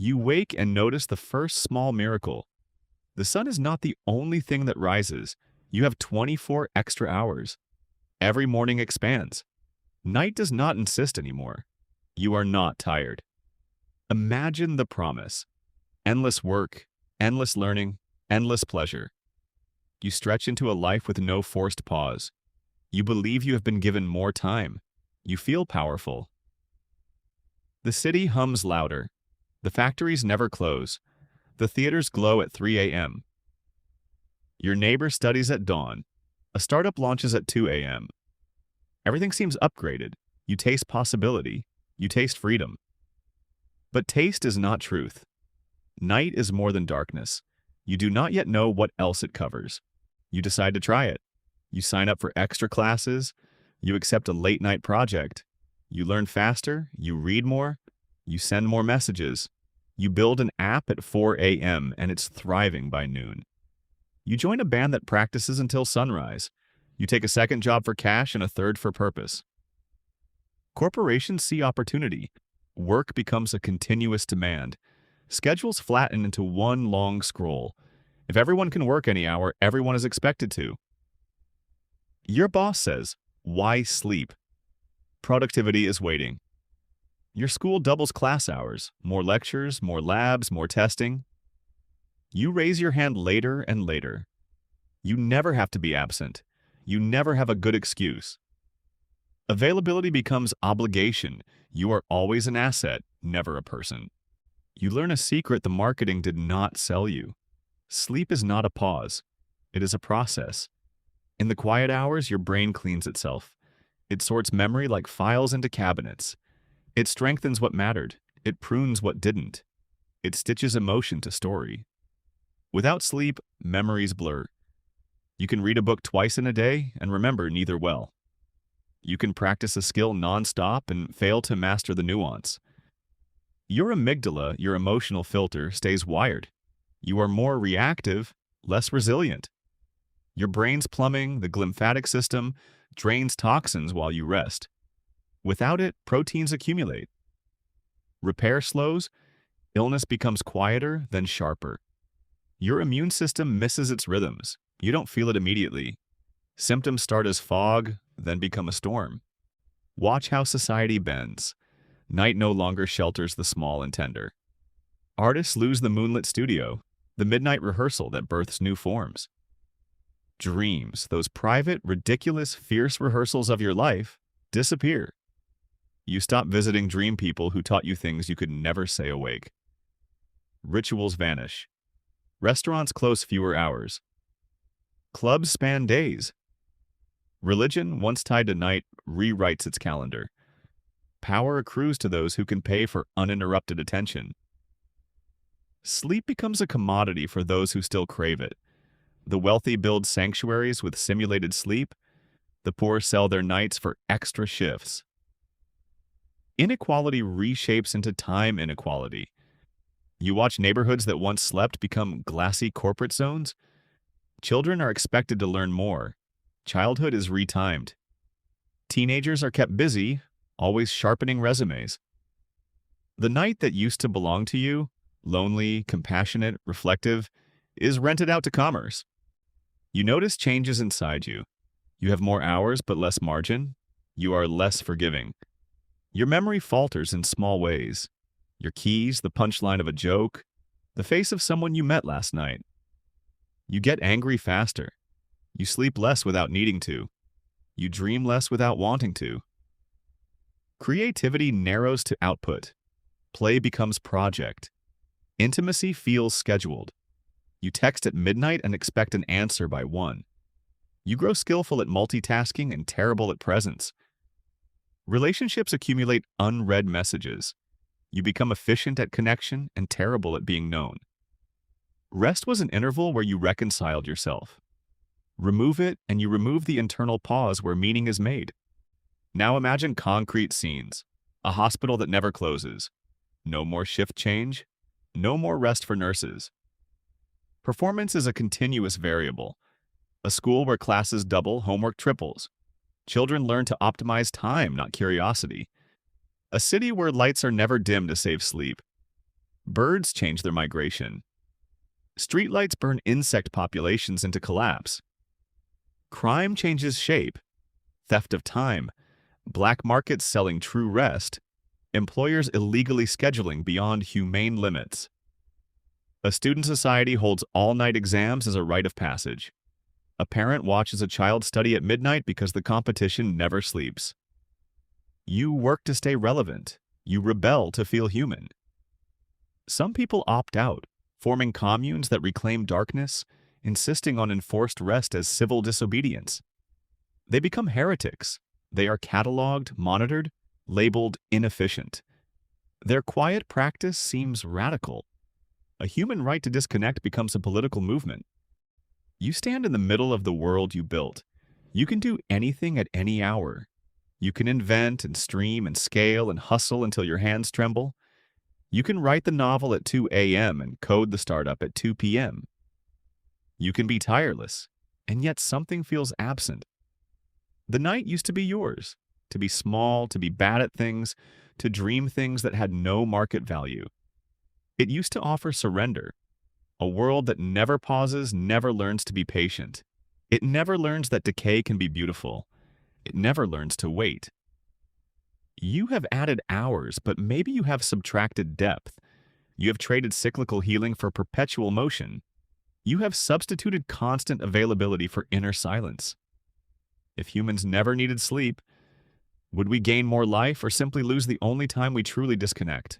You wake and notice the first small miracle. The sun is not the only thing that rises. You have 24 extra hours. Every morning expands. Night does not insist anymore. You are not tired. Imagine the promise. Endless work, endless learning, endless pleasure. You stretch into a life with no forced pause. You believe you have been given more time. You feel powerful. The city hums louder. The factories never close. The theaters glow at 3 a.m. Your neighbor studies at dawn. A startup launches at 2 a.m. Everything seems upgraded. You taste possibility. You taste freedom. But taste is not truth. Night is more than darkness. You do not yet know what else it covers. You decide to try it. You sign up for extra classes. You accept a late-night project. You learn faster. You read more. You send more messages. You build an app at 4 a.m. and it's thriving by noon. You join a band that practices until sunrise. You take a second job for cash and a third for purpose. Corporations see opportunity. Work becomes a continuous demand. Schedules flatten into one long scroll. If everyone can work any hour, everyone is expected to. Your boss says, "Why sleep?" Productivity is waiting. Your school doubles class hours, more lectures, more labs, more testing. You raise your hand later and later. You never have to be absent. You never have a good excuse. Availability becomes obligation. You are always an asset, never a person. You learn a secret the marketing did not sell you. Sleep is not a pause. It is a process. In the quiet hours, your brain cleans itself. It sorts memory like files into cabinets. It strengthens what mattered. It prunes what didn't. It stitches emotion to story. Without sleep, memories blur. You can read a book twice in a day and remember neither well. You can practice a skill nonstop and fail to master the nuance. Your amygdala, your emotional filter, stays wired. You are more reactive, less resilient. Your brain's plumbing, the glymphatic system, drains toxins while you rest. Without it, proteins accumulate. Repair slows, illness becomes quieter, then sharper. Your immune system misses its rhythms. You don't feel it immediately. Symptoms start as fog, then become a storm. Watch how society bends. Night no longer shelters the small and tender. Artists lose the moonlit studio, the midnight rehearsal that births new forms. Dreams, those private, ridiculous, fierce rehearsals of your life, disappear. You stop visiting dream people who taught you things you could never say awake. Rituals vanish. Restaurants close fewer hours. Clubs span days. Religion, once tied to night, rewrites its calendar. Power accrues to those who can pay for uninterrupted attention. Sleep becomes a commodity for those who still crave it. The wealthy build sanctuaries with simulated sleep. The poor sell their nights for extra shifts. Inequality reshapes into time inequality. You watch neighborhoods that once slept become glassy corporate zones. Children are expected to learn more. Childhood is retimed. Teenagers are kept busy, always sharpening resumes. The night that used to belong to you, lonely, compassionate, reflective, is rented out to commerce. You notice changes inside you. You have more hours but less margin. You are less forgiving. Your memory falters in small ways. Your keys, the punchline of a joke, the face of someone you met last night. You get angry faster. You sleep less without needing to. You dream less without wanting to. Creativity narrows to output. Play becomes project. Intimacy feels scheduled. You text at midnight and expect an answer by 1. You grow skillful at multitasking and terrible at presence. Relationships accumulate unread messages. You become efficient at connection and terrible at being known. Rest was an interval where you reconciled yourself. Remove it, and you remove the internal pause where meaning is made. Now imagine concrete scenes, a hospital that never closes. No more shift change, no more rest for nurses. Performance is a continuous variable. A school where classes double, homework triples. Children learn to optimize time, not curiosity. A city where lights are never dim to save sleep. Birds change their migration. Streetlights burn insect populations into collapse. Crime changes shape. Theft of time. Black markets selling true rest. Employers illegally scheduling beyond humane limits. A student society holds all-night exams as a rite of passage. A parent watches a child study at midnight because the competition never sleeps. You work to stay relevant. You rebel to feel human. Some people opt out, forming communes that reclaim darkness, insisting on enforced rest as civil disobedience. They become heretics. They are cataloged, monitored, labeled inefficient. Their quiet practice seems radical. A human right to disconnect becomes a political movement. You stand in the middle of the world you built. You can do anything at any hour. You can invent and stream and scale and hustle until your hands tremble. You can write the novel at 2 a.m. and code the startup at 2 p.m. You can be tireless, and yet something feels absent. The night used to be yours, to be small, to be bad at things, to dream things that had no market value. It used to offer surrender, a world that never pauses, never learns to be patient. It never learns that decay can be beautiful. It never learns to wait. You have added hours, but maybe you have subtracted depth. You have traded cyclical healing for perpetual motion. You have substituted constant availability for inner silence. If humans never needed sleep, would we gain more life or simply lose the only time we truly disconnect?